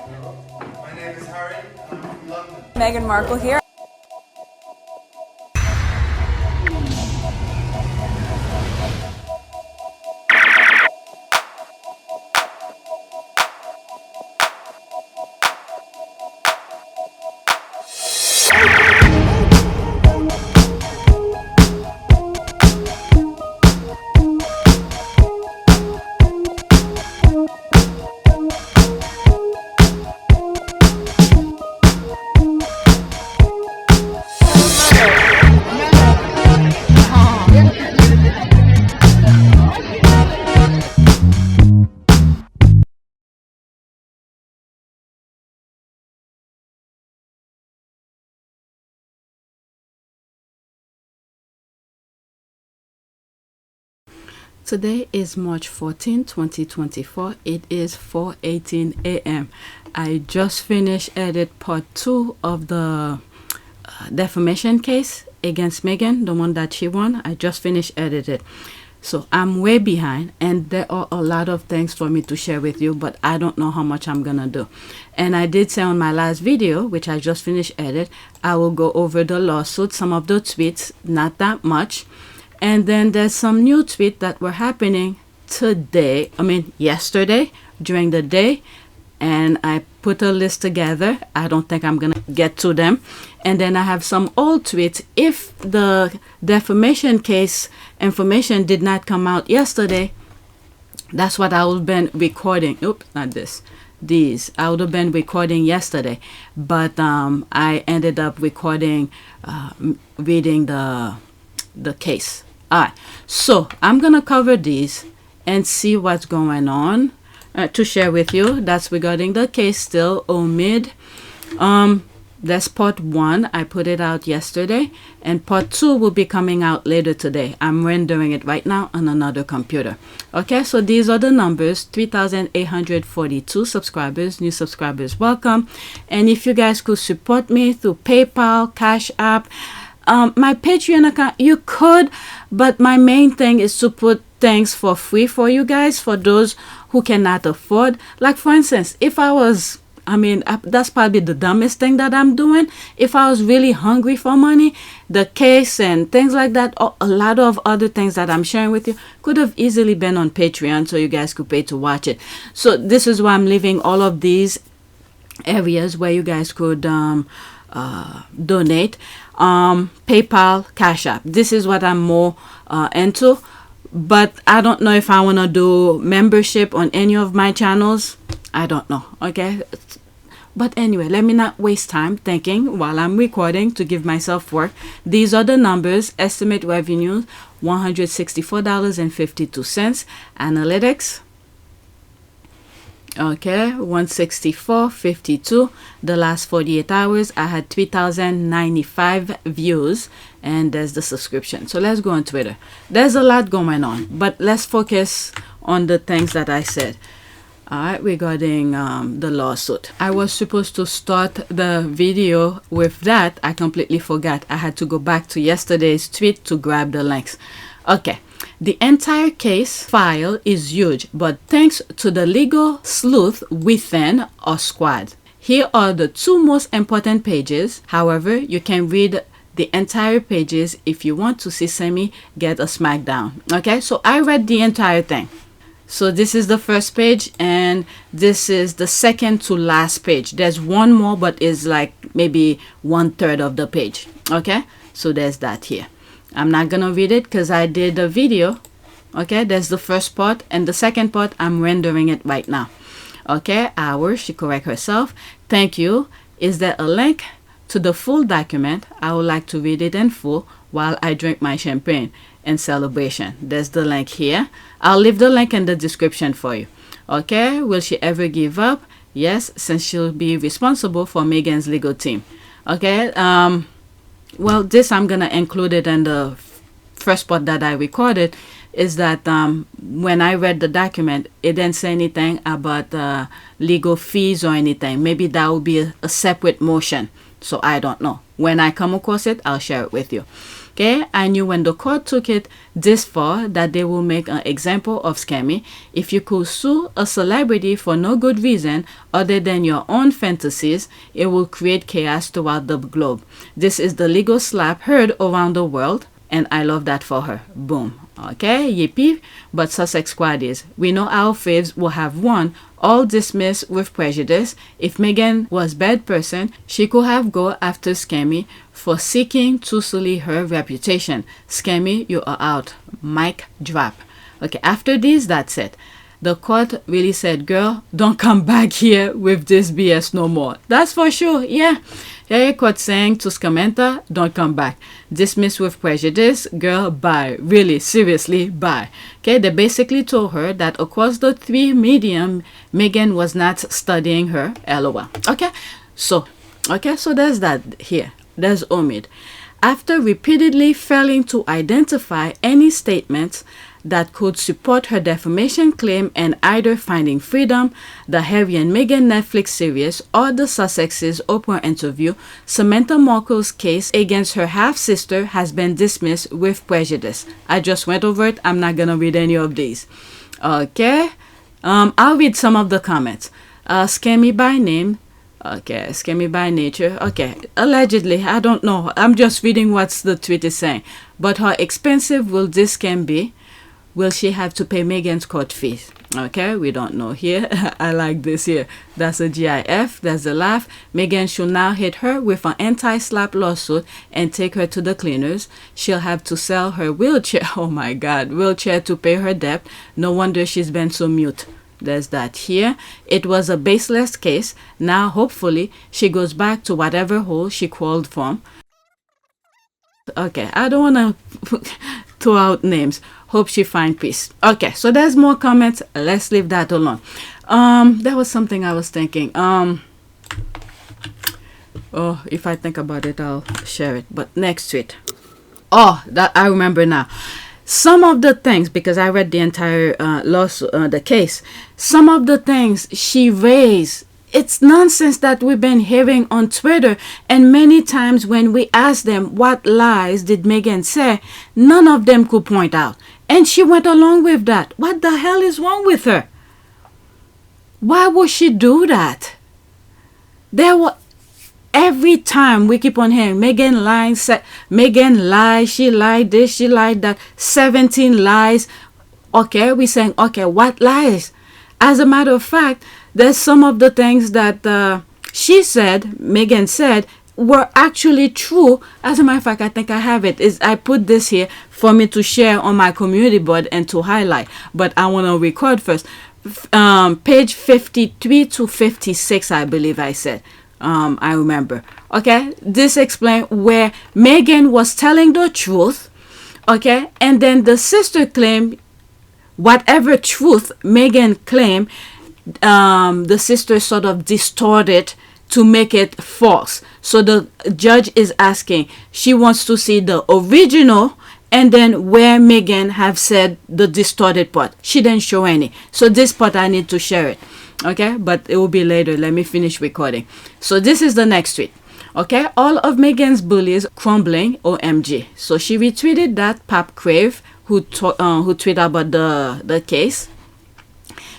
My name is Harry, and I'm from London. Meghan Markle here. Today is March 14, 2024. It is 4:18 a.m. I just finished edit part 2 of the defamation case against Meghan, the one that she won. I just finished edited. So I'm way behind, and there are a lot of things for me to share with you, but I don't know how much I'm gonna do. And I did say on my last video, which I just finished edit, I will go over the lawsuit, some of the tweets, not that much. And then there's some new tweets that were happening today, yesterday during the day, and I put a list together. I don't think I'm gonna get to them. And then I have some old tweets. If the defamation case information did not come out yesterday, that's what I would have been recording. Oops, not this. These I would have been recording yesterday, but I ended up recording, reading the case. All right, so I'm gonna cover these and see what's going on to share with you. That's regarding the case still, Omid. That's part 1. I put it out yesterday, and part 2 will be coming out later today. I'm rendering it right now on another computer. Okay, so these are the numbers. 3,842 subscribers, new subscribers, welcome. And if you guys could support me through PayPal, Cash App, my Patreon account, you could, but my main thing is to put things for free for you guys, for those who cannot afford. Like, for instance, if I was, that's probably the dumbest thing that I'm doing. If I was really hungry for money, the case and things like that, or a lot of other things that I'm sharing with you, could have easily been on Patreon, so you guys could pay to watch it. So this is why I'm leaving all of these areas where you guys could donate. PayPal, Cash App. This is what I'm more into, but I don't know if I want to do membership on any of my channels. I don't know. Okay, but anyway, let me not waste time thinking while I'm recording to give myself work. These are the numbers. Estimate revenue $164.52. Analytics, okay, 164.52. The last 48 hours I had 3,095 views, and there's the subscription. So let's go on Twitter. There's a lot going on, but let's focus on the things that I said. All right, regarding the lawsuit, I was supposed to start the video with that. I completely forgot. I had to go back to yesterday's tweet to grab the links. Okay, the entire case file is huge, but thanks to the legal sleuth within our squad. Here are the 2 most important pages. However, you can read the entire pages if you want to see Sammy get a smackdown. Okay, so I read the entire thing. So this is the first page, and this is the second to last page. There's one more, but is like maybe 1/3 of the page. Okay, so there's that here. I'm not gonna read it because I did a video. Okay, there's the first part, and the second part I'm rendering it right now. Okay, hours, she correct herself. Thank you. Is there a link to the full document? I would like to read it in full while I drink my champagne in celebration. There's the link here. I'll leave the link in the description for you. Okay, will she ever give up? Yes, since she'll be responsible for Meghan's legal team. Okay, well, this I'm gonna include it in the first part that I recorded. Is that when I read the document, it didn't say anything about legal fees or anything. Maybe that will be a separate motion, so I don't know. When I come across it, I'll share it with you. Okay, I knew when the court took it this far that they will make an example of Scammy. If you could sue a celebrity for no good reason other than your own fantasies, it will create chaos throughout the globe. This is the legal slap heard around the world, and I love that for her. Boom. Okay, yippee. But Sussex Squaddies, we know our faves will have won, all dismissed with prejudice. If Meghan was bad person, she could have go after Scammy for seeking to sully her reputation. Scammy, you are out. Mic drop. Okay, after this, that's it. The court really said, girl, don't come back here with this BS no more. That's for sure, yeah. Here court saying to Scamantha, don't come back. Dismissed with prejudice, girl, bye. Really, seriously, bye. Okay, they basically told her that across the three medium, Meghan was not studying her, LOL. Okay, so there's that here. There's Omid. After repeatedly failing to identify any statements that could support her defamation claim and either Finding Freedom, the Harry and Meghan Netflix series, or the Sussex's Oprah interview, Samantha Markle's case against her half-sister has been dismissed with prejudice. I just went over it. I'm not going to read any of these. Okay. I'll read some of the comments. Scammy by name. Okay, scammy by nature. Okay, allegedly, I don't know. I'm just reading what the tweet is saying. But how expensive will this scam be? Will she have to pay Meghan's court fees? Okay, we don't know here. I like this here. That's a GIF. That's a laugh. Meghan should now hit her with an anti-slap lawsuit and take her to the cleaners. She'll have to sell her wheelchair. Oh my God, wheelchair to pay her debt. No wonder she's been so mute. There's that here. It was a baseless case. Now, hopefully, she goes back to whatever hole she crawled from. Okay, I don't want to throw out names. Hope she find peace. Okay, so there's more comments. Let's leave that alone. There was something I was thinking. Oh, if I think about it, I'll share it. But next tweet. Oh, that I remember now. Some of the things, because I read the entire lawsuit, the case, some of the things she raised, it's nonsense that we've been hearing on Twitter. And many times when we ask them what lies did Meghan say, none of them could point out. And she went along with that. What the hell is wrong with her? Why would she do that? There were... Every time we keep on hearing Meghan lies, Meghan lies, she lied this, she lied that, 17 lies. Okay, we're saying, okay, what lies? As a matter of fact, there's some of the things that she said, Meghan said, were actually true. As a matter of fact, I think I have it. I put this here for me to share on my community board and to highlight. But I want to record first. Page 53 to 56, I believe I said. I remember. Okay, this explains where Meghan was telling the truth. Okay, and then the sister claimed whatever truth Meghan claimed, the sister sort of distorted to make it false. So the judge is asking, she wants to see the original and then where Meghan have said the distorted part. She didn't show any. So this part I need to share it. Okay, but it will be later. Let me finish recording. So this is the next tweet. Okay, all of Meghan's bullies crumbling. OMG. So she retweeted that Pap Crave who tweeted about the case.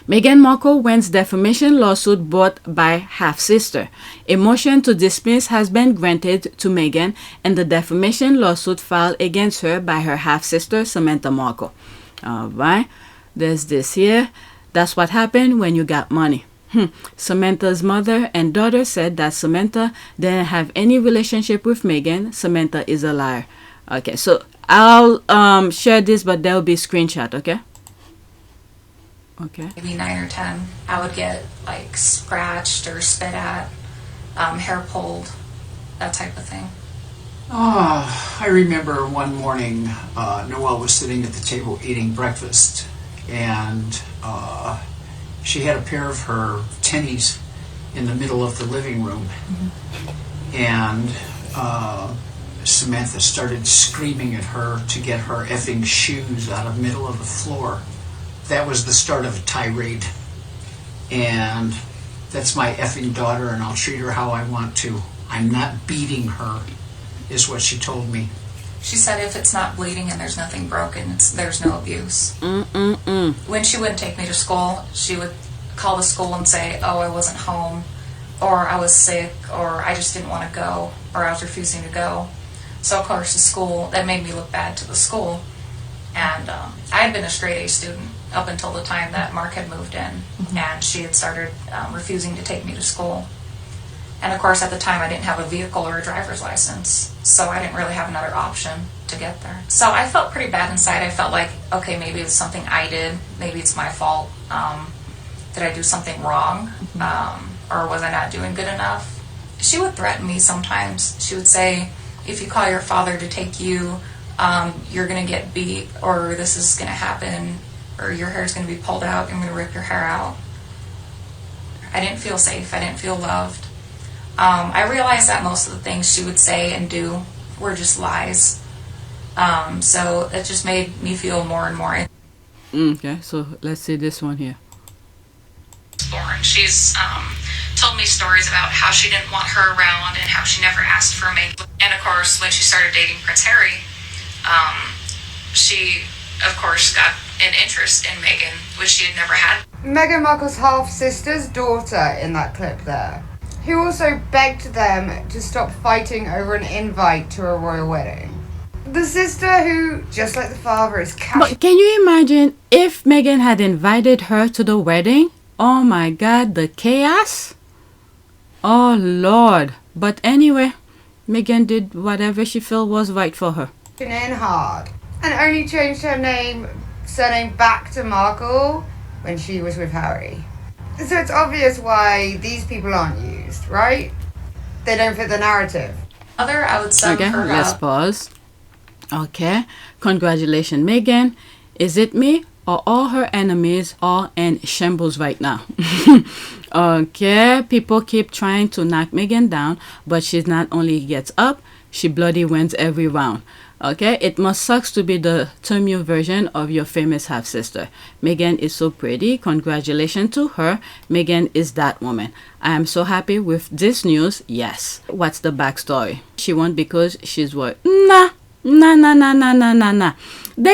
Meghan Markle wins defamation lawsuit brought by half-sister. A motion to dismiss has been granted to Meghan and the defamation lawsuit filed against her by her half-sister Samantha Markle. All right, there's this here. That's what happened when you got money. Samantha's mother and daughter said that Samantha didn't have any relationship with Meghan. Samantha is a liar. Okay, so I'll share this, but there'll be a screenshot, okay? Okay. Maybe 9 or 10, I would get like scratched or spit at, hair pulled, that type of thing. Oh, I remember one morning, Noelle was sitting at the table eating breakfast, and she had a pair of her tennies in the middle of the living room. And Samantha started screaming at her to get her effing shoes out of the middle of the floor. That was the start of a tirade. And that's my effing daughter, and I'll treat her how I want to. I'm not beating her, is what she told me. She said if it's not bleeding and there's nothing broken, there's no abuse. When she wouldn't take me to school, she would call the school and say, oh, I wasn't home, or I was sick, or I just didn't want to go, or I was refusing to go. So of course the school, that made me look bad to the school. And I had been a straight A student up until the time that Mark had moved in, and she had started refusing to take me to school. And of course, at the time, I didn't have a vehicle or a driver's license, so I didn't really have another option to get there. So I felt pretty bad inside. I felt like, okay, maybe it's something I did. Maybe it's my fault. Did I do something wrong? Or was I not doing good enough? She would threaten me sometimes. She would say, if you call your father to take you, you're going to get beat, or this is going to happen, or your hair is going to be pulled out, I'm going to rip your hair out. I didn't feel safe. I didn't feel loved. I realized that most of the things she would say and do were just lies. So it just made me feel more and more. Okay, so let's see this one here. She's told me stories about how she didn't want her around and how she never asked for me. And of course, when she started dating Prince Harry, she, of course, got an interest in Meghan, which she had never had. Meghan Markle's half-sister's daughter in that clip there, who also begged them to stop fighting over an invite to a royal wedding. The sister who, just like the father, is But can you imagine if Meghan had invited her to the wedding? Oh my God, the chaos! Oh Lord. But anyway, Meghan did whatever she felt was right for her. in hard, and only changed her surname back to Markle when she was with Harry. So it's obvious why these people aren't used, right? They don't fit the narrative. I would sum Okay, her let's up. pause. Okay, congratulations, Meghan. Is it me or all her enemies are in shambles right now? Okay, people keep trying to knock Meghan down, but she not only gets up, she bloody wins every round. Okay, it must sucks to be the Turmu version of your famous half-sister. Meghan is so pretty. Congratulations to her. Meghan is that woman. I am so happy with this news. Yes. What's the backstory? She won because she's what? Nah. They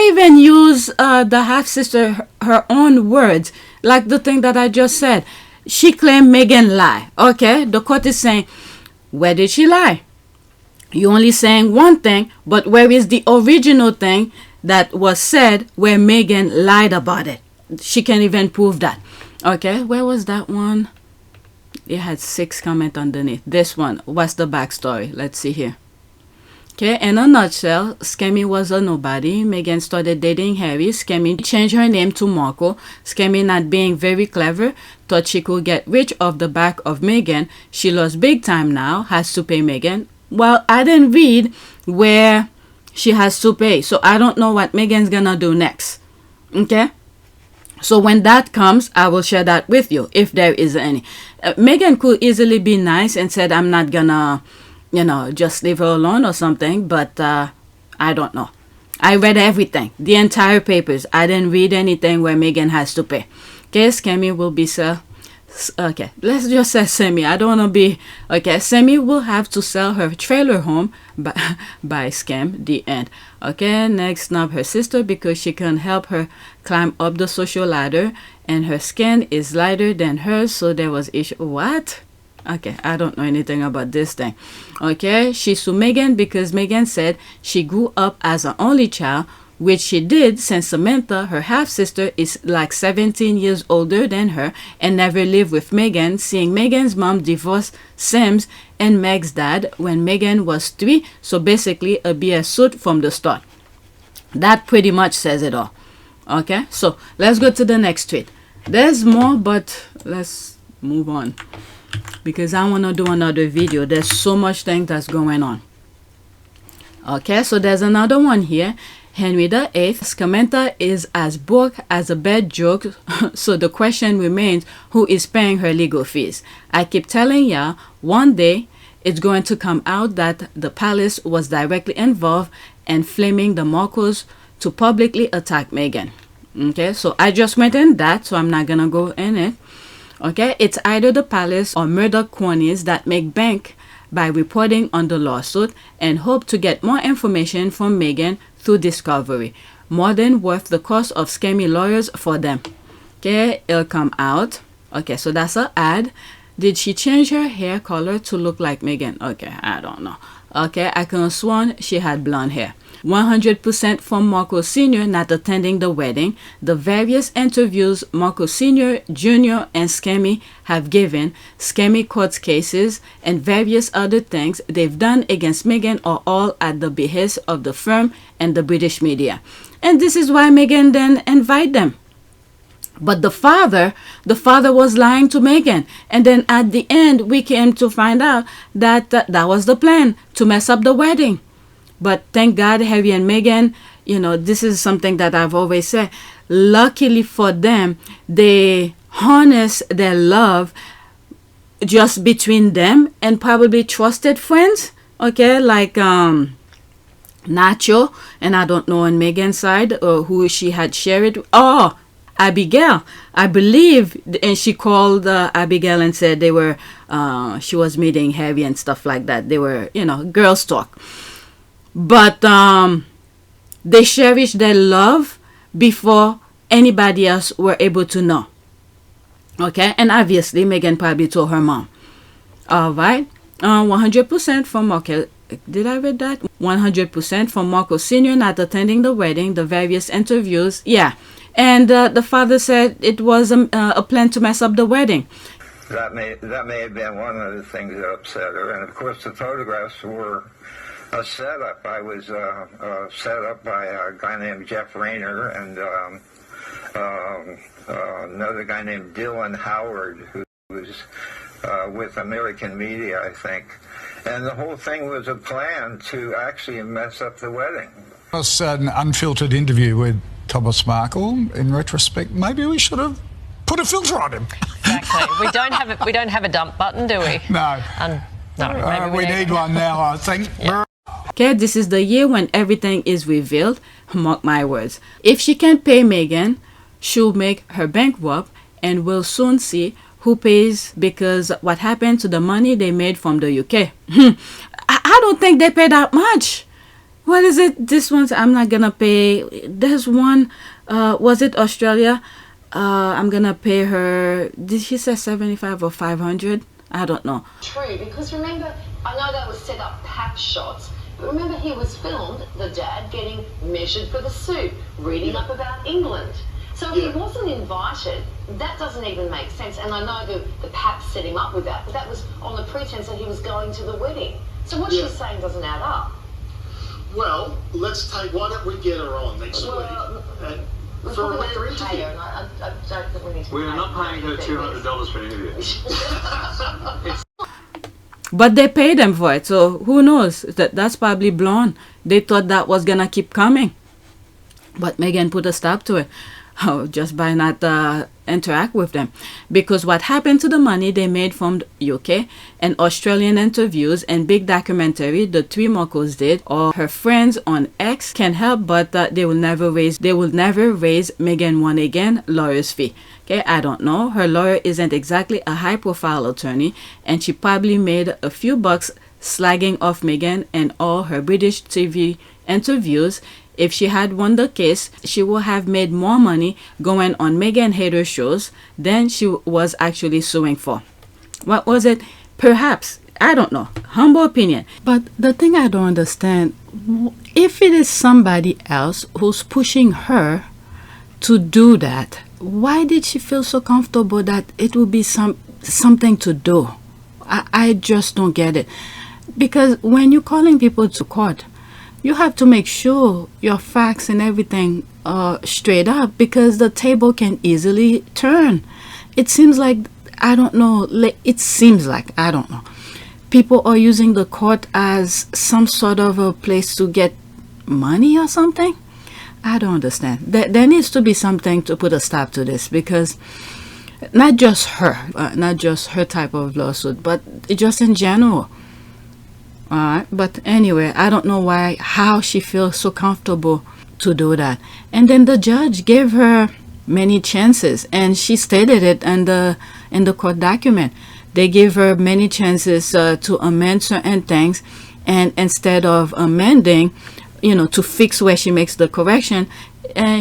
even use the half-sister, her own words, like the thing that I just said. She claimed Meghan lie. Okay, the court is saying, where did she lie? You only saying one thing, but where is the original thing that was said where Meghan lied about it? She can't even prove that. Okay, where was that one? It had 6 comments underneath. This one, what's the backstory? Let's see here. Okay, in a nutshell, Scammy was a nobody. Meghan started dating Harry. Scammy changed her name to Markle. Scammy, not being very clever, thought she could get rich off the back of Meghan. She lost big time now, has to pay Meghan. Well, I didn't read where she has to pay, so I don't know what Meghan's gonna do next. Okay? So when that comes, I will share that with you, if there is any. Meghan could easily be nice and said, I'm not gonna, just leave her alone or something, but I don't know. I read everything, the entire papers. I didn't read anything where Meghan has to pay. Okay, Scammy will be okay, let's just say Sammy. I don't want to be... Okay, Sammy will have to sell her trailer home by scam. The end. Okay, next snub her sister because she can help her climb up the social ladder and her skin is lighter than hers, so there was issue. What? Okay, I don't know anything about this thing. Okay, she sued Meghan because Meghan said she grew up as an only child, which she did since Samantha, her half-sister, is like 17 years older than her and never lived with Meghan, seeing Meghan's mom divorce Sims and Meg's dad when Meghan was 3, so basically a BS suit from the start. That pretty much says it all. Okay, so let's go to the next tweet. There's more, but let's move on because I want to do another video. There's so much thing that's going on. Okay, so there's another one here. Henry VIII, Scamantha is as broke as a bad joke, so the question remains, who is paying her legal fees? I keep telling ya, one day it's going to come out that the palace was directly involved in flaming the Markles to publicly attack Meghan. Okay, so I just went in that, so I'm not gonna go in it. Okay, it's either the palace or murder cronies that make bank by reporting on the lawsuit and hope to get more information from Meghan through discovery, more than worth the cost of scammy lawyers for them. Okay, it'll come out. Okay, so that's an ad. Did she change her hair color to look like Meghan? Okay, I don't know. Okay, I could have sworn she had blonde hair. 100% from Markle Sr. not attending the wedding. The various interviews Markle Sr., Jr., and Scammy have given, Scammy court cases, and various other things they've done against Meghan are all at the behest of the firm and the British media. And this is why Meghan then invited them. But the father was lying to Meghan. And then at the end, we came to find out that that was the plan, to mess up the wedding. But thank God, Harry and Meghan, you know, this is something that I've always said. Luckily for them, they harness their love just between them and probably trusted friends. Okay, like Nacho, and I don't know on Meghan's side who she had shared it. Oh, Abigail, I believe, and she called Abigail and said they were, she was meeting Harry and stuff like that. They were, you know, girls talk. But they cherished their love before anybody else were able to know. Okay, and obviously Meghan probably told her mom. All right, 100% from Markle. Did I read that? 100% from Markle Sr. not attending the wedding, the various interviews. Yeah. And the father said it was a plan to mess up the wedding. That may have been one of the things that upset her. And of course, the photographs were a setup. I was set up by a guy named Jeff Rayner and another guy named Dylan Howard, who was with American media, I think. And the whole thing was a plan to actually mess up the wedding. It was an unfiltered interview with Thomas Markle. In retrospect, maybe we should have put a filter on him. Exactly. We don't have a dump button, do we? No. No. We need one now, I think. Yeah. Okay, this is the year when everything is revealed. Mark my words. If she can't pay Meghan, she'll make her bankrupt, and we'll soon see who pays, because what happened to the money they made from the UK. I don't think they pay that much. What is it? This one's, I'm not gonna pay. There's one, was it Australia? I'm gonna pay her, did she say 75 or 500? I don't know. True, because remember, I know that was set up pap shots, but remember he was filmed, the dad, getting measured for the suit, reading up about England. So if he wasn't invited, that doesn't even make sense. And I know the paps set him up with that, but that was on the pretense that he was going to the wedding. So what she's saying doesn't add up. Well, why don't we get her on next week? For a record interview. I don't think we need to. We are not paying her $200 for an interview. But they paid them for it, so who knows? That's probably blonde. They thought that was gonna keep coming, but Meghan put a stop to it. Just by not interact with them, because what happened to the money they made from the UK and Australian interviews and big documentary the three Markles did, or her friends on X, can help, but they will never raise Meghan one again lawyer's fee. Okay, I don't know. Her lawyer isn't exactly a high profile attorney, and she probably made a few bucks slagging off Meghan and all her British TV interviews. If she had won the case, she would have made more money going on Meghan hater shows than she was actually suing for. What was it? Perhaps. I don't know. Humble opinion. But the thing I don't understand, if it is somebody else who's pushing her to do that, why did she feel so comfortable that it would be something to do? I just don't get it. Because when you're calling people to court, you have to make sure your facts and everything are straight up, because the table can easily turn. It seems like, I don't know, people are using the court as some sort of a place to get money or something. I don't understand. There needs to be something to put a stop to this, because not just her type of lawsuit, but just in general. Alright, but anyway, I don't know how she feels so comfortable to do that. And then the judge gave her many chances, and she stated it in the court document. They give her many chances to amend certain things, and instead of amending, to fix where she makes the correction,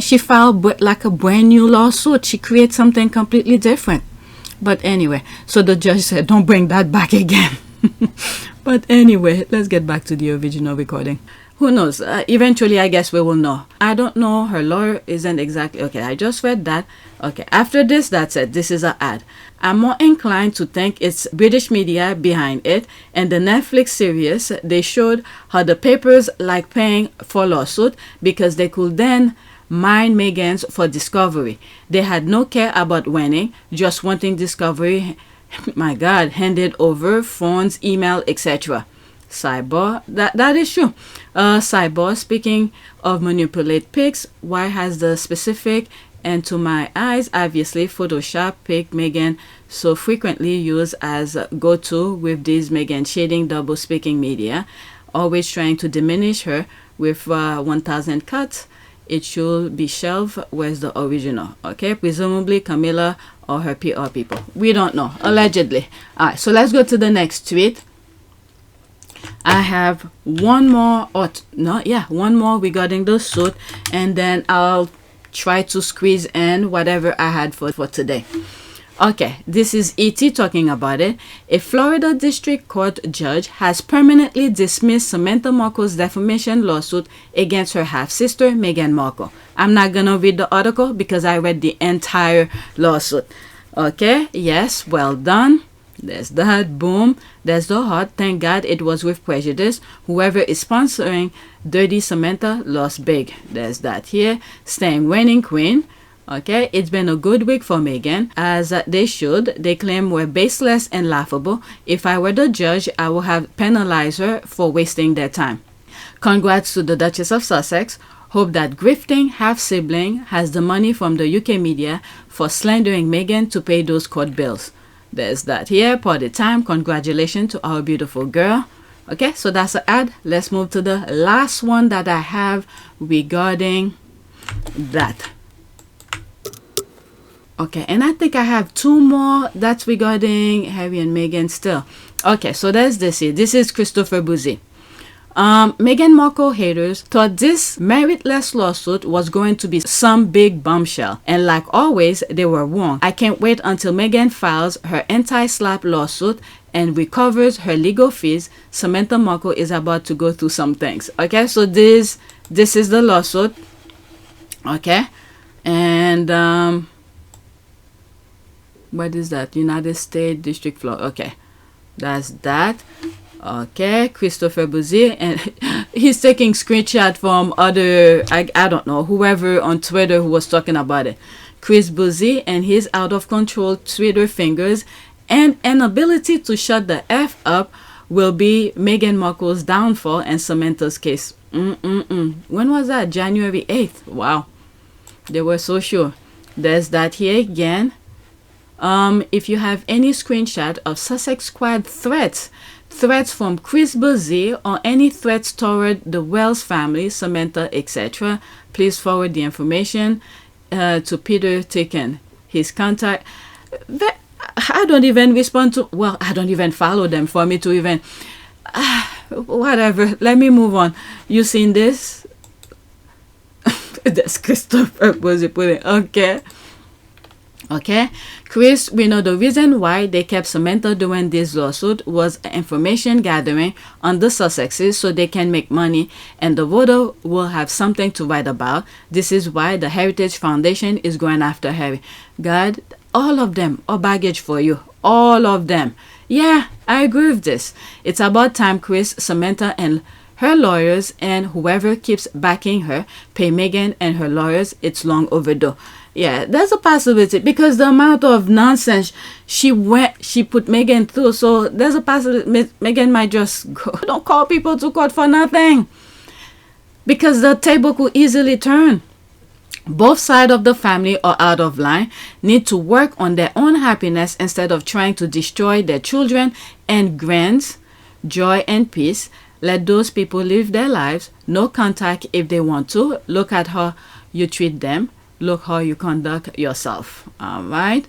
she filed like a brand new lawsuit. She creates something completely different. But anyway, so the judge said, don't bring that back again. But anyway, let's get back to the original recording. Who knows? Eventually, I guess we will know. I don't know. Her lawyer isn't exactly... Okay, I just read that. Okay, after this, that's it. This is an ad. I'm more inclined to think it's British media behind it. And the Netflix series, they showed how the papers like paying for lawsuit because they could then mine Meghan's for discovery. They had no care about winning, just wanting discovery. My God, handed over phones, email, etc. Cyber, that is true. Cyber, speaking of manipulate pics, why has the specific and to my eyes obviously Photoshop pic Meghan so frequently used as go-to with these Meghan shading double speaking media, always trying to diminish her with 1000 cuts. It should be shelved. Where's the original? Okay, presumably Camilla or her PR people. We don't know, allegedly. All right, so let's go to the next tweet. I have one more, one more regarding the suit, and then I'll try to squeeze in whatever I had for today. Okay, this is E.T. talking about it. A Florida District Court judge has permanently dismissed Samantha Markle's defamation lawsuit against her half-sister, Meghan Markle. I'm not going to read the article because I read the entire lawsuit. Okay, yes, well done. There's that, boom. There's the heart. Thank God it was with prejudice. Whoever is sponsoring Dirty Samantha lost big. There's that here. Staying reigning queen. Okay, it's been a good week for Meghan, as they should. They claim we're baseless and laughable. If I were the judge, I would have penalized her for wasting their time. Congrats to the Duchess of Sussex. Hope that grifting half-sibling has the money from the UK media for slandering Meghan to pay those court bills. There's that here. Party time. Congratulations to our beautiful girl. Okay, so that's an ad. Let's move to the last one that I have regarding that. Okay, and I think I have two more that's regarding Harry and Meghan still. Okay, so there's this here. This is Christopher Bousy. Meghan Markle haters thought this meritless lawsuit was going to be some big bombshell, and like always, they were wrong. I can't wait until Meghan files her anti-slap lawsuit and recovers her legal fees. Samantha Markle is about to go through some things. Okay, so this is the lawsuit. Okay, and what is that? United States District Florida. Okay, that's that. Okay, Christopher Bousy, and he's taking screenshot from other, I don't know, whoever on Twitter who was talking about it. Chris Bousy and his out of control Twitter fingers and an ability to shut the F up will be Meghan Markle's downfall and Samantha's case. When was that? January 8th. Wow, they were so sure. There's that here again. If you have any screenshot of Sussex Squad threats from Chris Bousy or any threats toward the Wells family, Samantha, etc., please forward the information to Peter Ticken. His contact. I don't even respond to. Well, I don't even follow them for me to even. Whatever. Let me move on. You seen this? That's Christopher Bousy putting. Okay. Okay, Chris, we know the reason why they kept Samantha doing this lawsuit was information gathering on the Sussexes so they can make money and the voter will have something to write about. This is why the Heritage Foundation is going after Harry. God, all of them are baggage for you. All of them. Yeah, I agree with this. It's about time Chris, Samantha, and her lawyers and whoever keeps backing her pay Meghan and her lawyers. It's long overdue. Yeah, there's a possibility because the amount of nonsense she put Meghan through. So there's a possibility Meghan might just go. Don't call people to court for nothing, because the table could easily turn. Both sides of the family are out of line, need to work on their own happiness instead of trying to destroy their children and grands' joy and peace. Let those people live their lives. No contact if they want to. Look at how you treat them. Look how you conduct yourself. All right.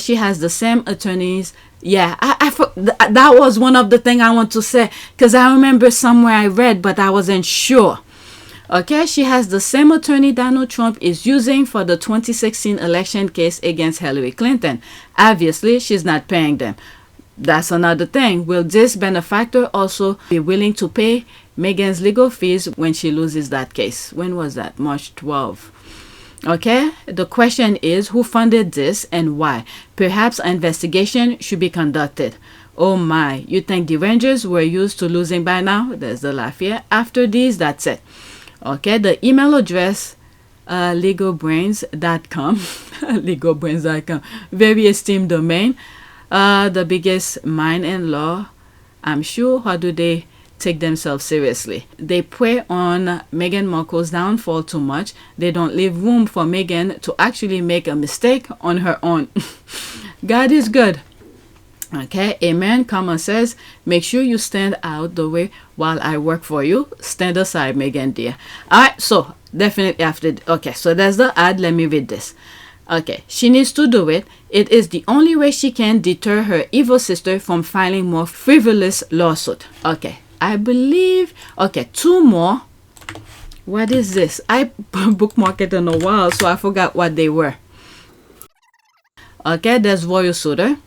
She has the same attorneys Yeah, that was one of the things I want to say, because I remember somewhere I read, but I wasn't sure. Okay, she has the same attorney Donald Trump is using for the 2016 election case against Hillary Clinton. Obviously, she's not paying them. That's another thing. Will this benefactor also be willing to pay Meghan's legal fees when she loses that case? When was that? March 12. Okay, the question is, who funded this and why? Perhaps an investigation should be conducted. Oh my, you think the Rangers were used to losing by now? There's the laugh here. After these, that's it. Okay, the email address, legalbrains.com, legalbrains.com, very esteemed domain. The biggest mind in law, I'm sure. How do they take themselves seriously? They prey on Meghan Markle's downfall too much. They don't leave room for Meghan to actually make a mistake on her own. God is good. Okay, amen. Comma says, make sure you stand out the way while I work for you. Stand aside, Meghan dear. Alright, so definitely after. Okay, so there's the ad. Let me read this. Okay, she needs to do it. It is the only way she can deter her evil sister from filing more frivolous lawsuit. Okay, I believe. Okay, two more. What is this? I bookmarked it in a while, so I forgot what they were. Okay, there's Royal Suitor.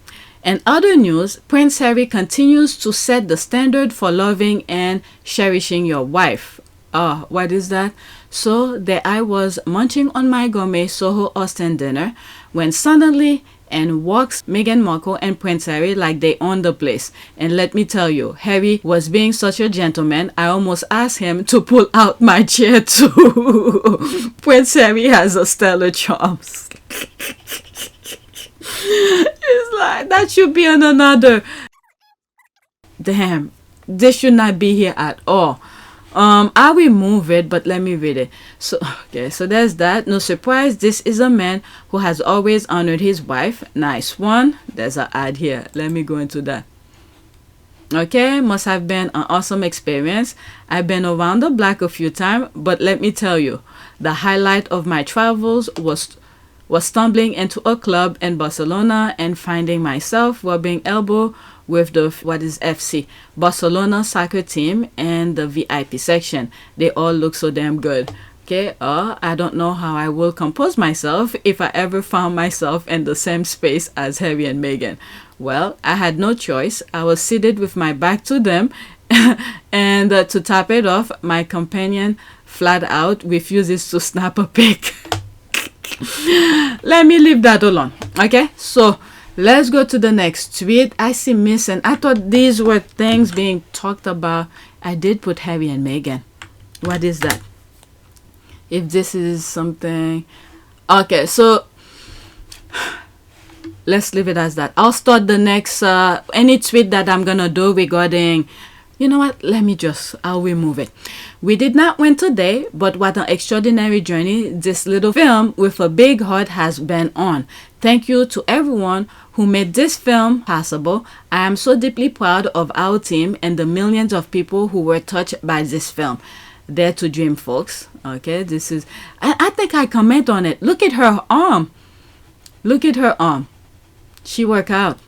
In other news, Prince Harry continues to set the standard for loving and cherishing your wife. What is that? So there I was munching on my gourmet Soho Austin dinner when suddenly in walks Meghan Markle and Prince Harry like they own the place. And let me tell you, Harry was being such a gentleman, I almost asked him to pull out my chair too. Prince Harry has a stellar charms. It's like, that should be on another. Damn, this should not be here at all. I will move it, but let me read it. So, okay, so there's that. No surprise, this is a man who has always honored his wife. Nice one. There's an ad here. Let me go into that. Okay, must have been an awesome experience. I've been around the block a few times, but let me tell you, the highlight of my travels was stumbling into a club in Barcelona and finding myself rubbing elbow with the FC Barcelona soccer team and the VIP section. They all look so damn good. Okay, I don't know how I will compose myself if I ever found myself in the same space as Harry and Meghan. Well, I had no choice. I was seated with my back to them, and to top it off, my companion flat out refuses to snap a pic. Let me leave that alone. Okay, so let's go to the next tweet. I see Missan. I thought these were things being talked about. I did put Harry and Meghan. What is that? If this is something. Okay, so let's leave it as that. I'll start the next any tweet that I'm gonna do regarding. You know what? I'll remove it. We did not win today, but what an extraordinary journey this little film with a big heart has been on. Thank you to everyone who made this film possible. I am so deeply proud of our team and the millions of people who were touched by this film. Dare to dream, folks. Okay, this is. I think I comment on it. Look at her arm. Look at her arm. She worked out.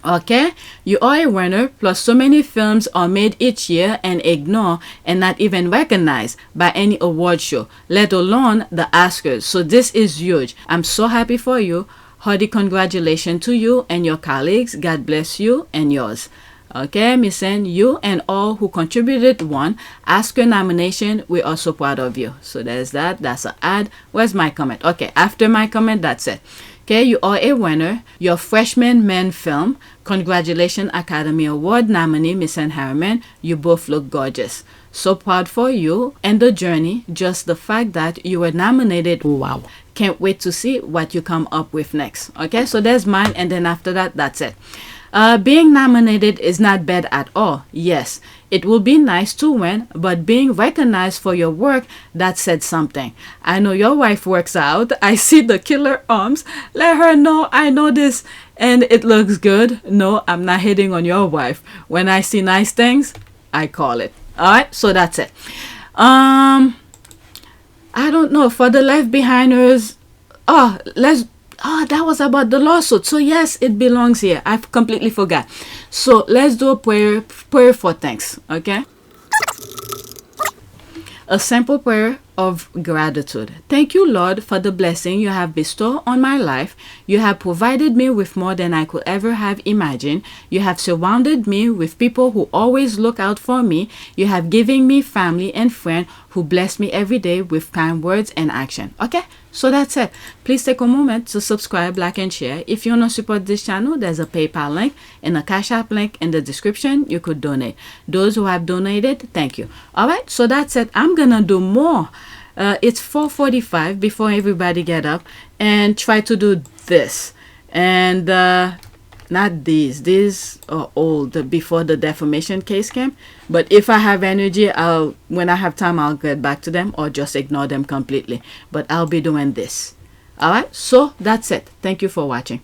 Okay, you are a winner, plus so many films are made each year and ignored and not even recognized by any award show, let alone the Oscars. So this is huge. I'm so happy for you. Hearty congratulations to you and your colleagues. God bless you and yours. Okay, Missan, you and all who contributed one Oscar nomination, we are so proud of you. So there's that. That's an ad. Where's my comment? Okay, after my comment, that's it. Okay, you are a winner. Your freshman men film. Congratulations, Academy Award nominee, Missan Harriman. You both look gorgeous. So proud for you and the journey. Just the fact that you were nominated. Wow. Can't wait to see what you come up with next. Okay, so there's mine. And then after that, that's it. Being nominated is not bad at all. Yes, it will be nice to win, but being recognized for your work, that said something. I know your wife works out. I see the killer arms. Let her know I know this and it looks good. No, I'm not hitting on your wife. When I see nice things, I call it. All right, so that's it. I don't know, for the Left Behinders. that was about the lawsuit. So yes, it belongs here. I completely forgot. So let's do a prayer for thanks. Okay. A simple prayer of gratitude. Thank you, Lord, for the blessing you have bestowed on my life. You have provided me with more than I could ever have imagined. You have surrounded me with people who always look out for me. You have given me family and friends who bless me every day with kind words and action. Okay, so that's it. Please take a moment to subscribe, like, and share. If you want to support this channel, there's a PayPal link and a Cash App link in the description. You could donate. Those who have donated, thank you. All right, so that's it. I'm gonna do more. It's 4:45 before everybody get up and try to do this. And not these are old before the defamation case came. But if I have energy, when I have time, I'll get back to them or just ignore them completely. But I'll be doing this. All right, so that's it. Thank you for watching.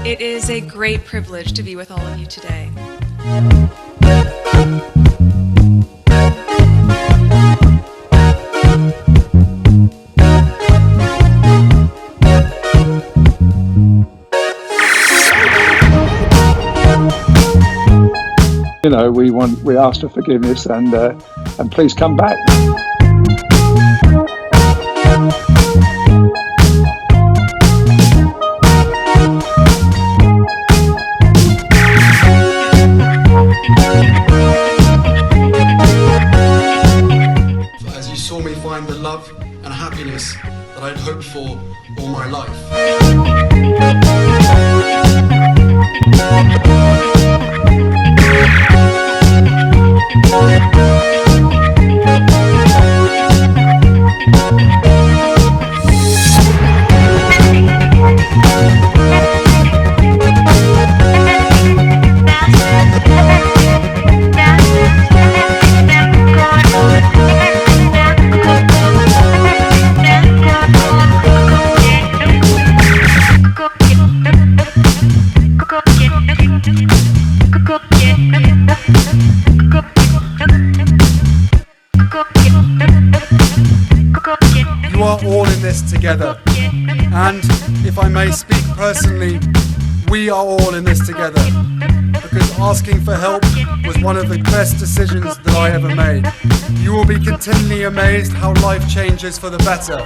It is a great privilege to be with all of you today. You know, we ask for forgiveness and please come back. As you saw me find the love and happiness that I'd hoped for all my life. You are all in this together, and if I may speak personally, we are all in this together, because asking for help was one of the best decisions that I ever made. You will be continually amazed how life changes for the better.